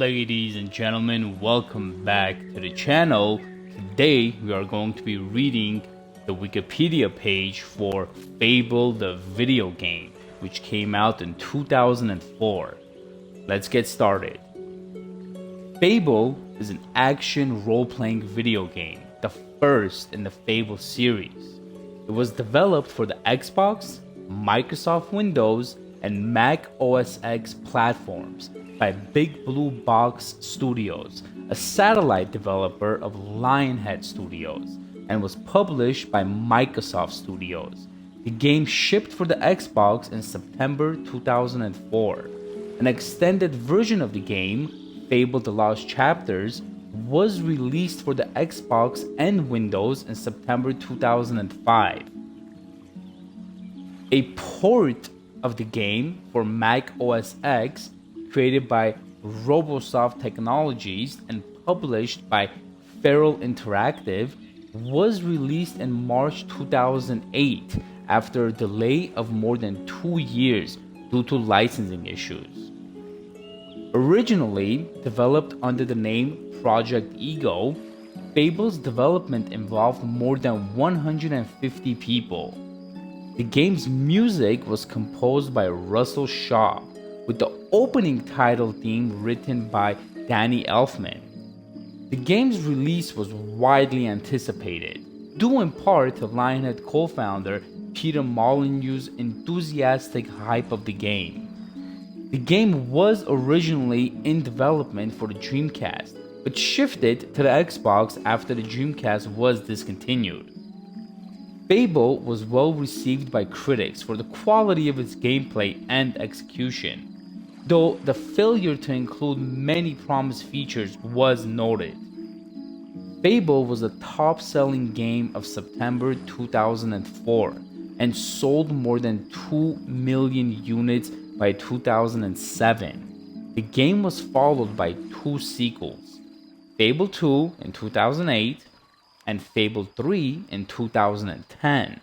ladies and gentlemen, welcome back to the channel. Today we are going to be reading the Wikipedia page for Fable the video game, which came out in 2004. Let's get started. Fable is an action role-playing video game, the first in the Fable series. It was developed for the Xbox, Microsoft Windows, and Mac OS X platforms by Big Blue Box Studios, a satellite developer of Lionhead Studios, and was published by Microsoft Studios. The game shipped for the Xbox in September 2004. An extended version of the game, Fable The Lost Chapters, was released for the Xbox and Windows in September 2005. A port of the game for Mac OS X, created by Robosoft Technologies and published by Feral Interactive, was released in March 2008 after a delay of more than 2 years due to licensing issues. Originally developed under the name Project Ego, Fable's development involved more than 150 people. The game's music was composed by Russell Shaw, with the opening title theme written by Danny Elfman. The game's release was widely anticipated, due in part to Lionhead co-founder Peter Molyneux's enthusiastic hype of the game. The game was originally in development for the Dreamcast, but shifted to the Xbox after the Dreamcast was discontinued. Fable was well received by critics for the quality of its gameplay and execution, though the failure to include many promised features was noted. Fable was a top-selling game of September 2004 and sold more than 2 million units by 2007. The game was followed by 2 sequels, Fable 2 in 2008 and Fable 3 in 2010.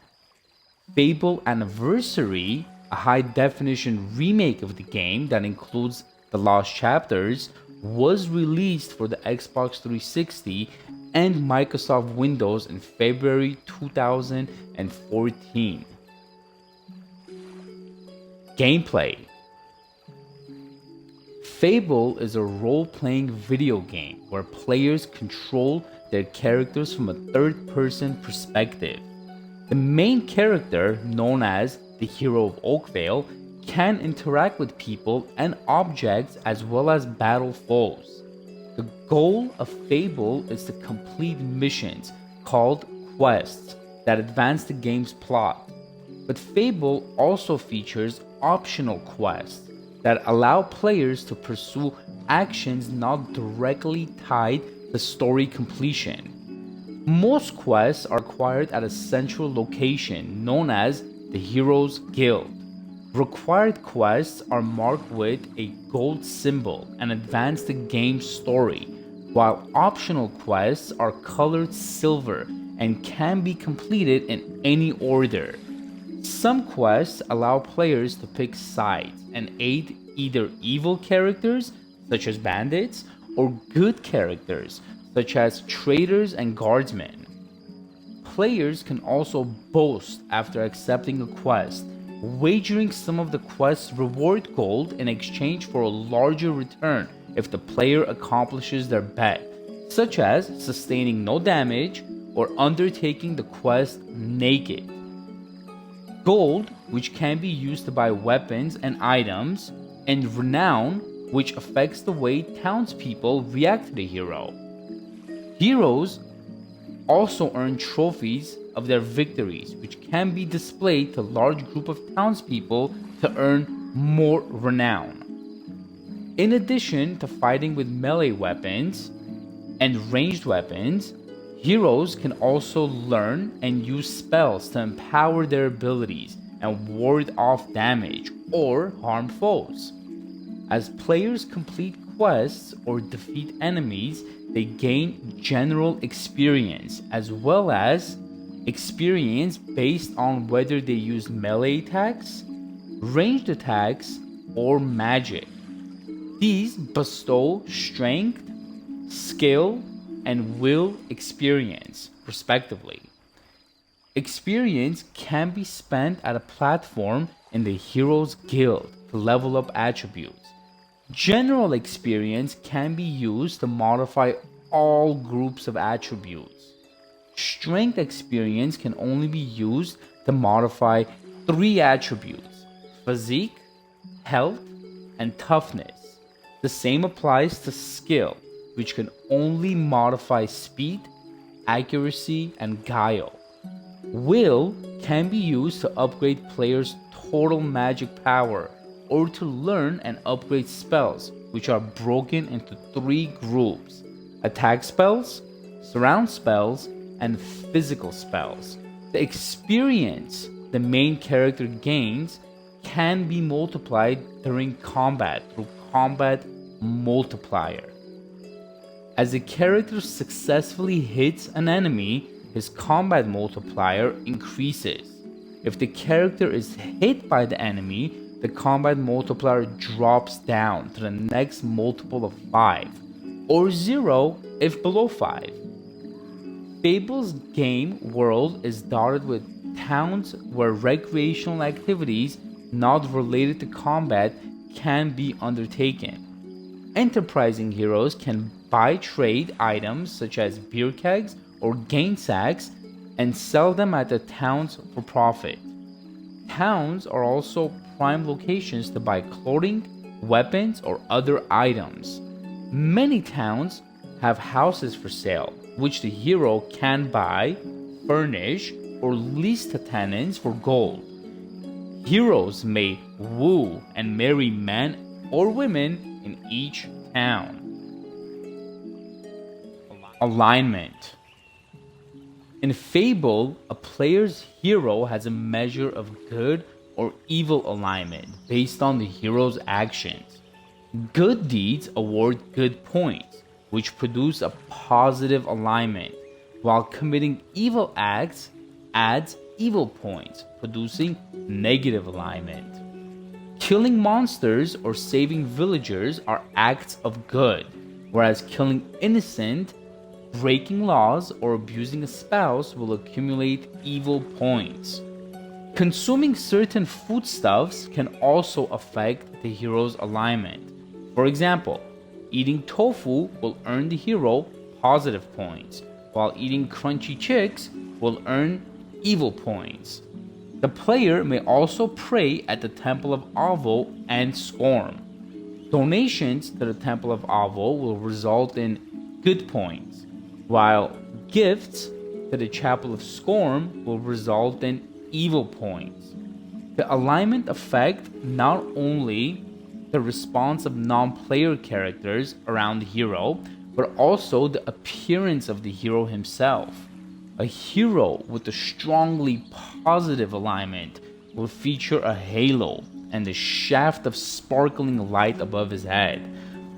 Fable Anniversary, a high-definition remake of the game that includes The Lost Chapters, was released for the Xbox 360 and Microsoft Windows in February 2014. Gameplay. Fable is a role-playing video game where players control their characters from a third-person perspective. The main character, known as the hero of Oakvale, can interact with people and objects as well as battle foes. The goal of Fable is to complete missions called quests that advance the game's plot. But Fable also features optional quests that allow players to pursue actions not directly tied to story completion. Most quests are acquired at a central location known as the Heroes Guild. Required quests are marked with a gold symbol and advance the game's story, while optional quests are colored silver and can be completed in any order. Some quests allow players to pick sides and aid either evil characters, such as bandits, or good characters, such as traders and guardsmen. Players can also boast after accepting a quest, wagering some of the quest's reward gold in exchange for a larger return if the player accomplishes their bet, such as sustaining no damage or undertaking the quest naked. Gold, which can be used to buy weapons and items, and renown, which affects the way townspeople react to the hero. Heroes also earn trophies of their victories, which can be displayed to a large group of townspeople to earn more renown. In addition to fighting with melee weapons and ranged weapons, heroes can also learn and use spells to empower their abilities and ward off damage or harm foes. As players complete quests or defeat enemies, they gain general experience as well as experience based on whether they use melee attacks, ranged attacks, or magic. These bestow strength, skill, and will experience, respectively. Experience can be spent at a platform in the Heroes Guild to level up attributes. General experience can be used to modify all groups of attributes. Strength experience can only be used to modify 3 attributes: physique, health, and toughness. The same applies to skill, which can only modify speed, accuracy, and guile. Will can be used to upgrade players' total magic power or to learn and upgrade spells, which are broken into 3 groups: attack spells, surround spells, and physical spells. The experience the main character gains can be multiplied during combat through combat multiplier. As a character successfully hits an enemy, his combat multiplier increases. If the character is hit by the enemy, the combat multiplier drops down to the next multiple of 5, or 0 if below 5. Fable's game world is dotted with towns where recreational activities not related to combat can be undertaken. Enterprising heroes can buy trade items such as beer kegs or gain sacks and sell them at the towns for profit. Towns are also prime locations to buy clothing, weapons, or other items. Many towns have houses for sale, which the hero can buy, furnish, or lease to tenants for gold. Heroes may woo and marry men or women in each town. Alignment. In Fable, a player's hero has a measure of good or evil alignment based on the hero's actions. Good deeds award good points, which produce a positive alignment, while committing evil acts adds evil points, producing negative alignment. Killing monsters or saving villagers are acts of good, whereas killing innocent, breaking laws, or abusing a spouse will accumulate evil points. Consuming certain foodstuffs can also affect the hero's alignment. For example, eating tofu will earn the hero positive points, while eating crunchy chicks will earn evil points. The player may also pray at the Temple of Avo and Scorn. Donations to the Temple of Avo will result in good points, while gifts to the Chapel of Scorn will result in evil points. The alignment affects not only the response of non-player characters around the hero, but also the appearance of the hero himself. A hero with a strongly positive alignment will feature a halo and a shaft of sparkling light above his head,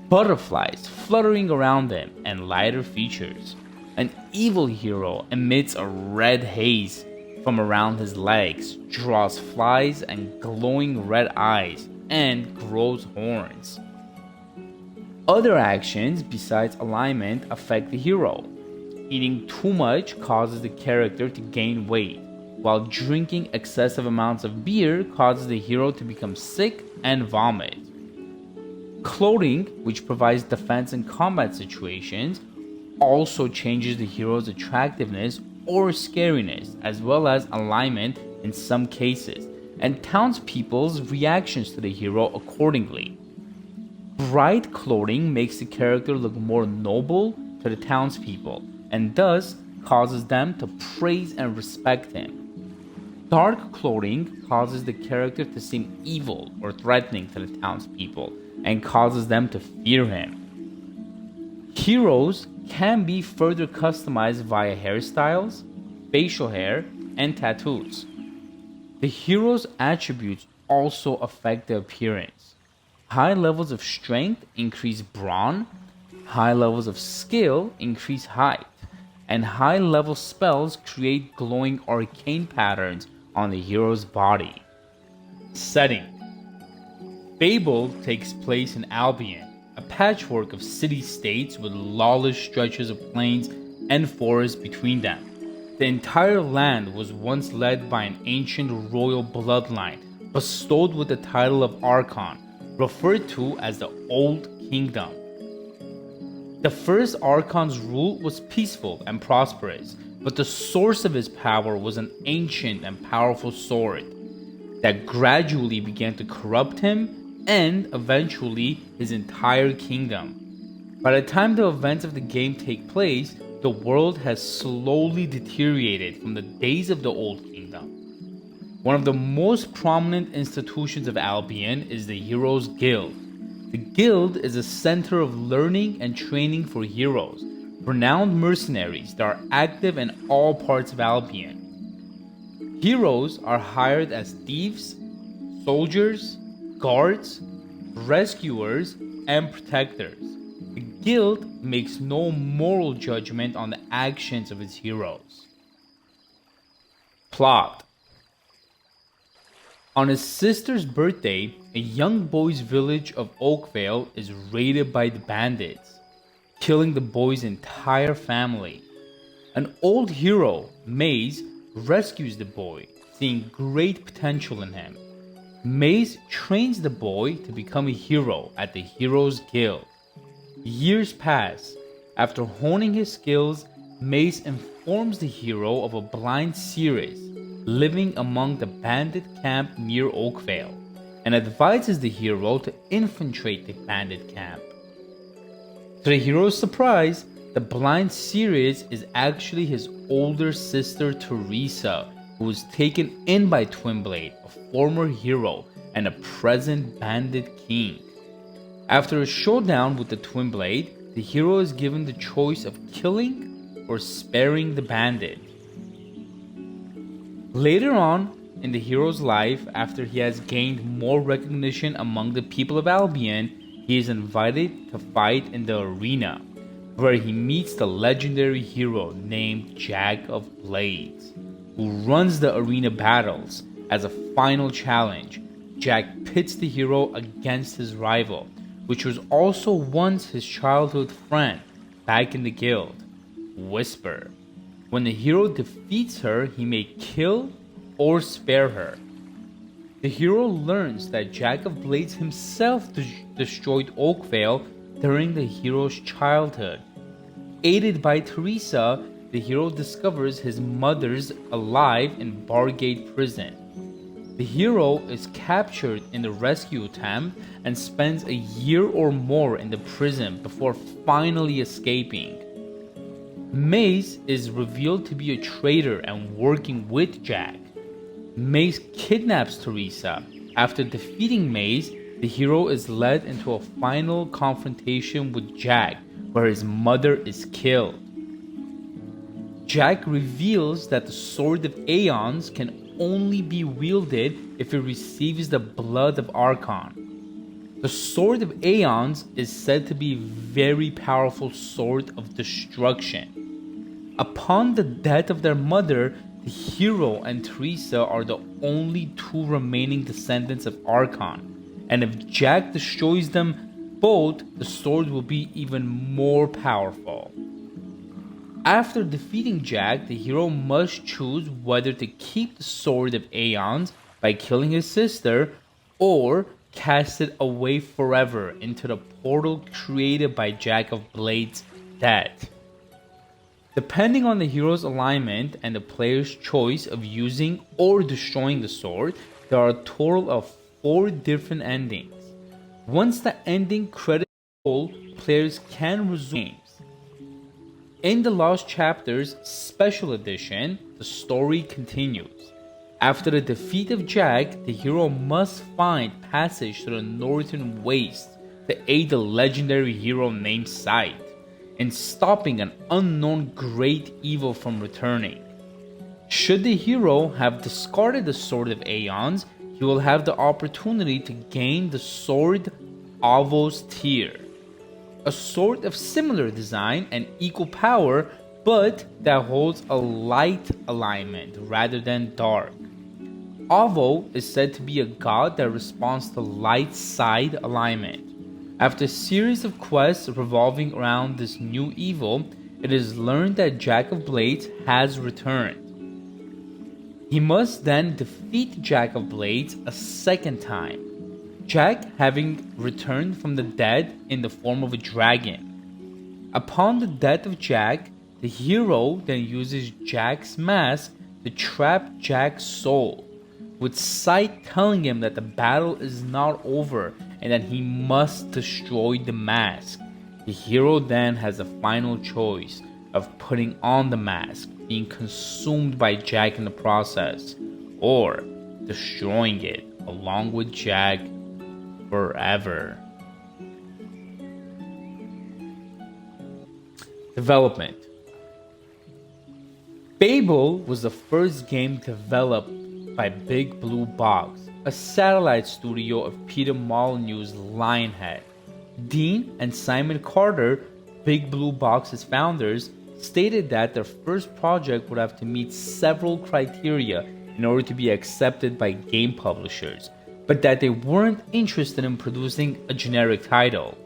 butterflies fluttering around him, and lighter features. An evil hero emits a red haze from around his legs, draws flies and glowing red eyes, and grows horns. Other actions besides alignment affect the hero. Eating too much causes the character to gain weight, while drinking excessive amounts of beer causes the hero to become sick and vomit. Clothing, which provides defense in combat situations, also changes the hero's attractiveness or scariness, as well as alignment in some cases, and townspeople's reactions to the hero accordingly. Bright clothing makes the character look more noble to the townspeople, and thus causes them to praise and respect him. Dark clothing causes the character to seem evil or threatening to the townspeople, and causes them to fear him. Heroes can be further customized via hairstyles, facial hair, and tattoos. The hero's attributes also affect the appearance. High levels of strength increase brawn, high levels of skill increase height, and high level spells create glowing arcane patterns on the hero's body. Setting. Fable takes place in Albion, patchwork of city-states with lawless stretches of plains and forests between them. The entire land was once led by an ancient royal bloodline, bestowed with the title of Archon, referred to as the Old Kingdom. The first Archon's rule was peaceful and prosperous, but the source of his power was an ancient and powerful sword that gradually began to corrupt him and eventually his entire kingdom. By the time the events of the game take place, the world has slowly deteriorated from the days of the Old Kingdom. One of the most prominent institutions of Albion is the Heroes Guild. The Guild is a center of learning and training for heroes, renowned mercenaries that are active in all parts of Albion. Heroes are hired as thieves, soldiers, guards, rescuers, and protectors. The guild makes no moral judgment on the actions of its heroes. Plot: on his sister's birthday, a young boy's village of Oakvale is raided by the bandits, killing the boy's entire family. An old hero, Maze, rescues the boy, seeing great potential in him. Maze trains the boy to become a hero at the Heroes Guild. Years pass. After honing his skills, Maze informs the hero of a blind Ceres living among the bandit camp near Oakvale, and advises the hero to infiltrate the bandit camp. To the hero's surprise, the blind Ceres is actually his older sister Teresa, who was taken in by Twinblade, a former hero and a present bandit king. After a showdown with the Twinblade, the hero is given the choice of killing or sparing the bandit. Later on in the hero's life, after he has gained more recognition among the people of Albion, he is invited to fight in the arena, where he meets the legendary hero named Jack of Blades, who runs the arena battles. As a final challenge, Jack pits the hero against his rival, which was also once his childhood friend back in the guild, Whisper. When the hero defeats her, he may kill or spare her. The hero learns that Jack of Blades himself destroyed Oakvale during the hero's childhood. Aided by Teresa, the hero discovers his mother's alive in Bargate prison. The hero is captured in the rescue attempt and spends a year or more in the prison before finally escaping. Maze is revealed to be a traitor and working with Jack. Maze kidnaps Teresa. After defeating Maze, the hero is led into a final confrontation with Jack, where his mother is killed. Jack reveals that the Sword of Aeons can only be wielded if it receives the blood of Archon. The Sword of Aeons is said to be a very powerful sword of destruction. Upon the death of their mother, the hero and Teresa are the only two remaining descendants of Archon, and if Jack destroys them both, the sword will be even more powerful. After defeating Jack, the hero must choose whether to keep the Sword of Aeons by killing his sister, or cast it away forever into the portal created by Jack of Blades' death. Depending on the hero's alignment and the player's choice of using or destroying the sword, there are a total of 4 different endings. Once the ending credits roll, players can resume games. In the Lost Chapters Special Edition, the story continues. After the defeat of Jack, the hero must find passage to the Northern Waste to aid the legendary hero named Sight in stopping an unknown great evil from returning. Should the hero have discarded the Sword of Aeons, he will have the opportunity to gain the Sword Avos Tear, a sword of similar design and equal power, but that holds a light alignment rather than dark. Avo is said to be a god that responds to light side alignment. After a series of quests revolving around this new evil, it is learned that Jack of Blades has returned. He must then defeat Jack of Blades a second time, Jack having returned from the dead in the form of a dragon. Upon the death of Jack, the hero then uses Jack's mask to trap Jack's soul, with Sight telling him that the battle is not over and that he must destroy the mask. The hero then has a final choice of putting on the mask, being consumed by Jack in the process, or destroying it along with Jack forever. Development. Fable was the first game developed by Big Blue Box, a satellite studio of Peter Molyneux's Lionhead. Dean and Simon Carter, Big Blue Box's founders, stated that their first project would have to meet several criteria in order to be accepted by game publishers, but that they weren't interested in producing a generic title.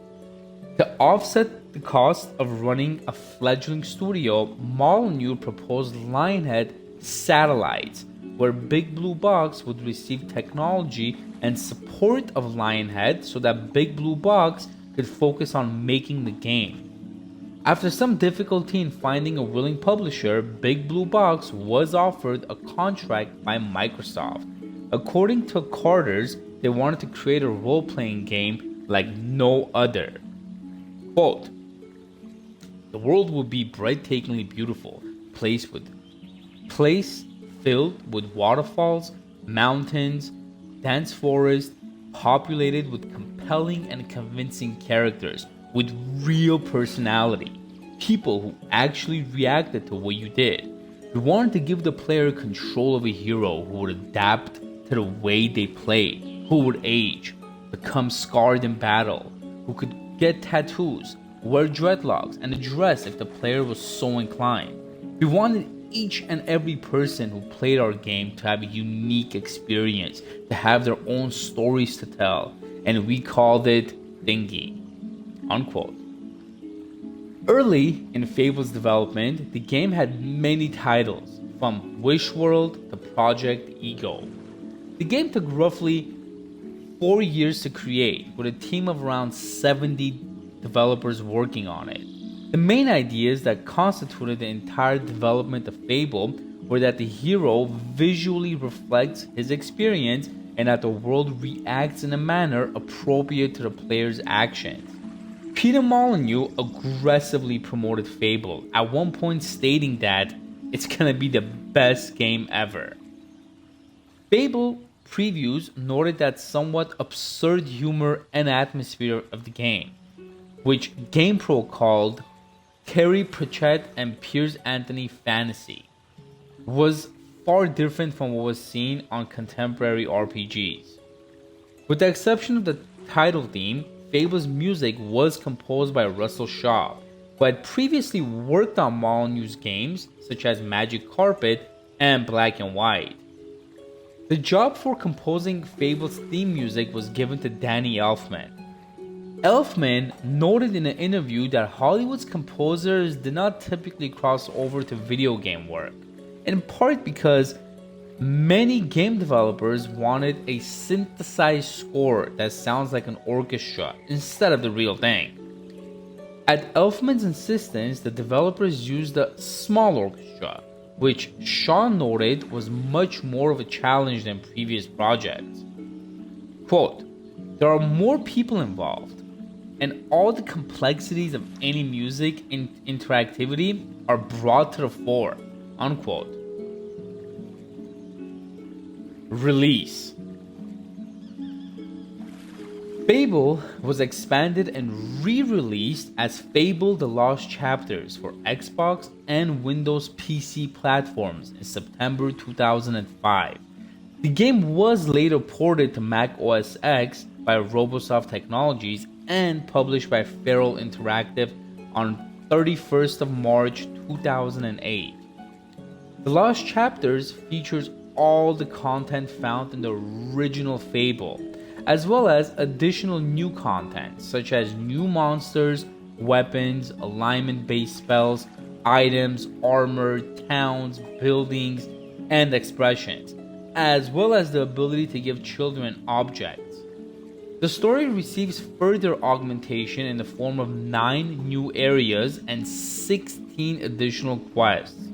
To offset the cost of running a fledgling studio, Molyneux proposed Lionhead Satellites, where Big Blue Box would receive technology and support of Lionhead so that Big Blue Box could focus on making the game. After some difficulty in finding a willing publisher, Big Blue Box was offered a contract by Microsoft. According to Carter's, they wanted to create a role-playing game like no other. Quote, "The world would be breathtakingly beautiful, place filled with waterfalls, mountains, dense forest, populated with compelling and convincing characters with real personality, people who actually reacted to what you did. We wanted to give the player control of a hero who would adapt to the way they played, who would age, become scarred in battle, who could get tattoos, wear dreadlocks, and a dress if the player was so inclined. We wanted each and every person who played our game to have a unique experience, to have their own stories to tell, and we called it Thingy." Unquote. Early in Fable's development, the game had many titles, from Wish World to Project Ego. The game took roughly 4 years to create, with a team of around 70 developers working on it. The main ideas that constituted the entire development of Fable were that the hero visually reflects his experience and that the world reacts in a manner appropriate to the player's actions. Peter Molyneux aggressively promoted Fable, at one point stating that it's gonna be the best game ever. Fable previews noted that somewhat absurd humor and atmosphere of the game, which GamePro called Terry Pratchett and Piers Anthony fantasy, was far different from what was seen on contemporary RPGs. With the exception of the title theme, Fable's music was composed by Russell Shaw, who had previously worked on Molyneux's games such as Magic Carpet and Black and White. The job for composing Fable's theme music was given to Danny Elfman. Elfman noted in an interview that Hollywood's composers did not typically cross over to video game work, in part because many game developers wanted a synthesized score that sounds like an orchestra instead of the real thing. At Elfman's insistence, the developers used a small orchestra, which Shaw noted was much more of a challenge than previous projects. Quote, "There are more people involved, and all the complexities of any music interactivity are brought to the fore." Unquote. Release. Fable was expanded and re-released as Fable The Lost Chapters for Xbox and Windows PC platforms in September 2005. The game was later ported to Mac OS X by Robosoft Technologies and published by Feral Interactive on 31st of March 2008. The Lost Chapters features all the content found in the original Fable, as well as additional new content such as new monsters, weapons, alignment-based spells, items, armor, towns, buildings, and expressions, as well as the ability to give children objects. The story receives further augmentation in the form of 9 new areas and 16 additional quests.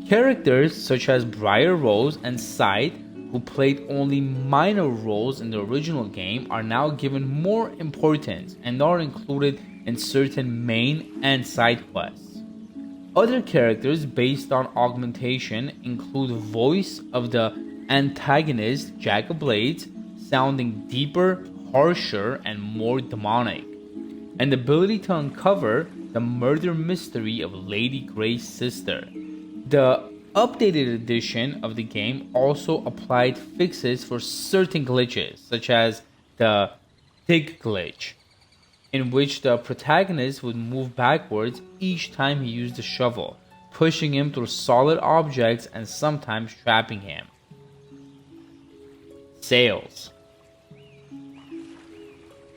Characters such as Briar Rose and Scythe, who played only minor roles in the original game, are now given more importance and are included in certain main and side quests. Other characters based on augmentation include voice of the antagonist Jack of Blades, sounding deeper, harsher, and more demonic, and the ability to uncover the murder mystery of Lady Grey's sister. The updated edition of the game also applied fixes for certain glitches, such as the dig glitch, in which the protagonist would move backwards each time he used the shovel, pushing him through solid objects and sometimes trapping him. Sales.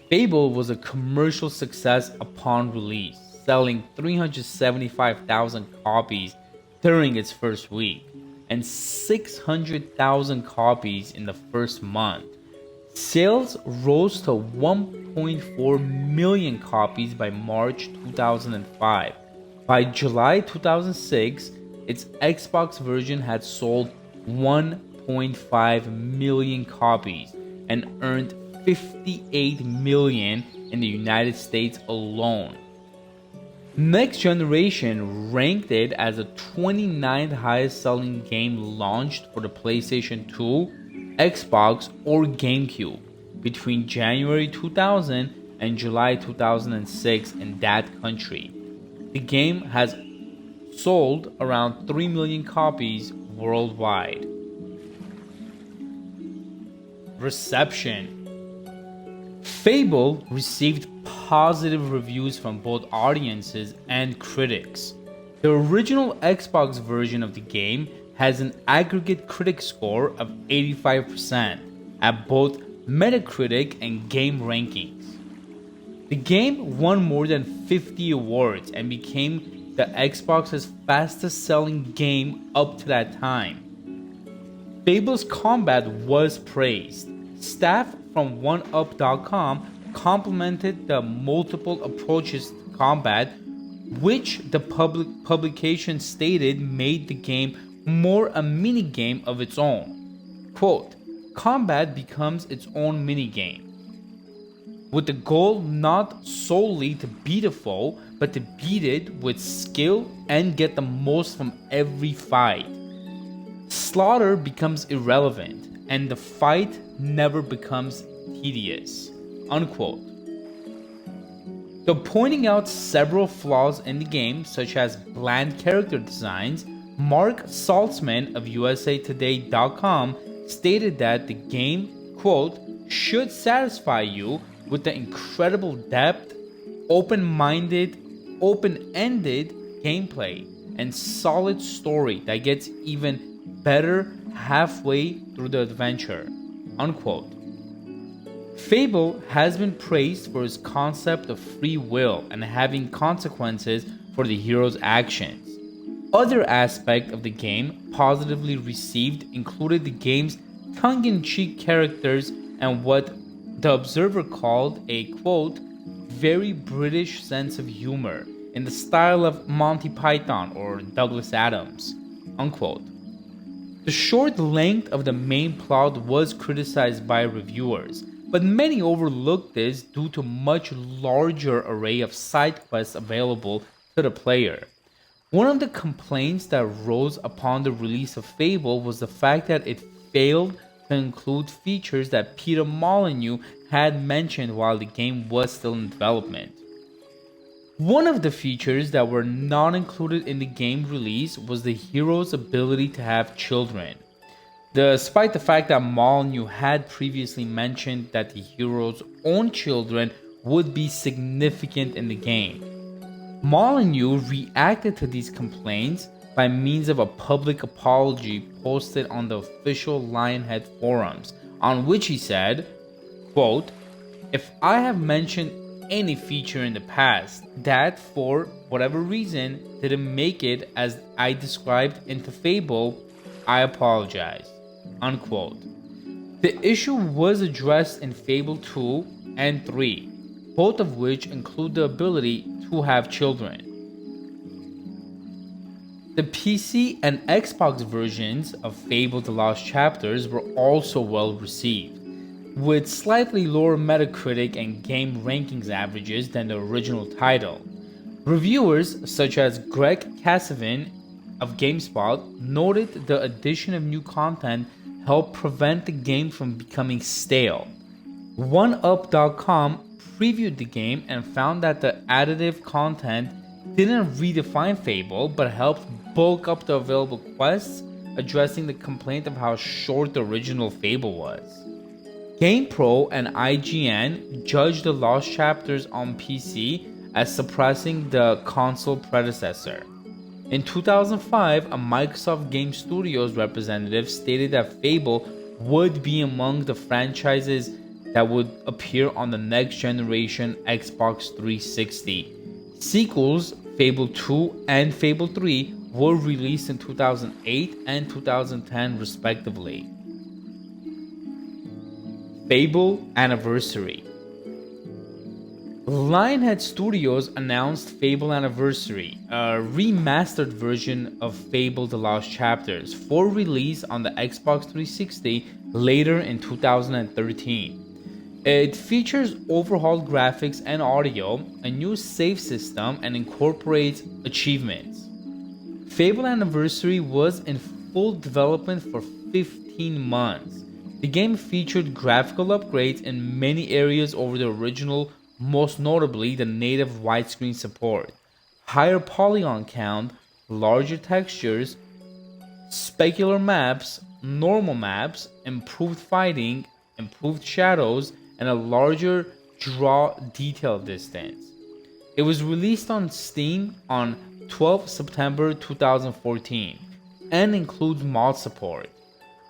Fable was a commercial success upon release, selling 375,000 copies during its first week and 600,000 copies in the first month. Sales rose to 1.4 million copies by March 2005. By July 2006, its Xbox version had sold 1.5 million copies and earned 58 million in the United States alone. Next Generation ranked it as the 29th highest selling game launched for the PlayStation 2, Xbox, or GameCube between January 2000 and July 2006 in that country. The game has sold around 3 million copies worldwide. Reception. Fable received positive reviews from both audiences and critics. The original Xbox version of the game has an aggregate critic score of 85% at both Metacritic and Game Rankings. The game won more than 50 awards and became the Xbox's fastest selling game up to that time. Fable's combat was praised. Staff from OneUp.com complimented the multiple approaches to combat, which the publication stated made the game more a minigame of its own. Quote, combat becomes its own minigame, with the goal not solely to beat a foe, but to beat it with skill and get the most from every fight. Slaughter becomes irrelevant, and the fight never becomes tedious. Unquote. Though pointing out several flaws in the game, such as bland character designs, Mark Saltzman of USAToday.com stated that the game, quote, should satisfy you with the incredible depth, open-ended gameplay, and solid story that gets even better halfway through the adventure. Unquote. Fable has been praised for its concept of free will and having consequences for the hero's actions. Other aspects of the game positively received included the game's tongue-in-cheek characters and what the Observer called a, quote, very British sense of humor in the style of Monty Python or Douglas Adams, unquote. The short length of the main plot was criticized by reviewers, but many overlooked this due to much larger array of side quests available to the player. One of the complaints that rose upon the release of Fable was the fact that it failed to include features that Peter Molyneux had mentioned while the game was still in development. One of the features that were not included in the game release was the hero's ability to have children. Despite the fact that Molyneux had previously mentioned that the hero's own children would be significant in the game. Molyneux reacted to these complaints by means of a public apology posted on the official Lionhead forums, on which he said, Quote, "If I have mentioned any feature in the past that for whatever reason didn't make it as I described into Fable, I apologize." Unquote. The issue was addressed in Fable 2 and 3, both of which include the ability to have children. The PC and Xbox versions of Fable The Lost Chapters were also well received, with slightly lower Metacritic and game rankings averages than the original title. Reviewers such as Greg Kasavin of GameSpot noted the addition of new content helped prevent the game from becoming stale. OneUp.com previewed the game and found that the additive content didn't redefine Fable but helped bulk up the available quests, addressing the complaint of how short the original Fable was. GamePro and IGN judged the Lost Chapters on PC as suppressing the console predecessor. In 2005, a Microsoft Game Studios representative stated that Fable would be among the franchises that would appear on the next generation Xbox 360. Sequels, Fable 2 and Fable 3, were released in 2008 and 2010 respectively. Fable Anniversary. Lionhead Studios announced Fable Anniversary, a remastered version of Fable The Lost Chapters, for release on the Xbox 360 later in 2013. It features overhauled graphics and audio, a new save system, and incorporates achievements. Fable Anniversary was in full development for 15 months. The game featured graphical upgrades in many areas over the original, most notably the native widescreen support, higher polygon count, larger textures, specular maps, normal maps, improved fighting, improved shadows, and a larger draw detail distance. It was released on Steam on 12 September 2014 and includes mod support.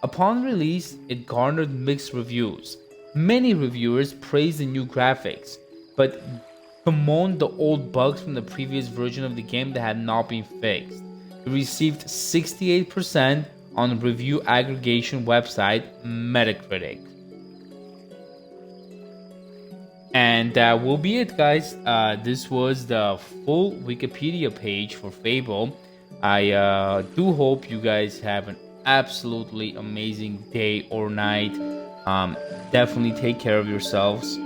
Upon release, it garnered mixed reviews. Many reviewers praised the new graphics, but bemoaned the old bugs from the previous version of the game that had not been fixed. It received 68% on review aggregation website Metacritic. And that will be it, guys. This was the full Wikipedia page for Fable. I do hope you guys have an absolutely amazing day or night. Definitely take care of yourselves.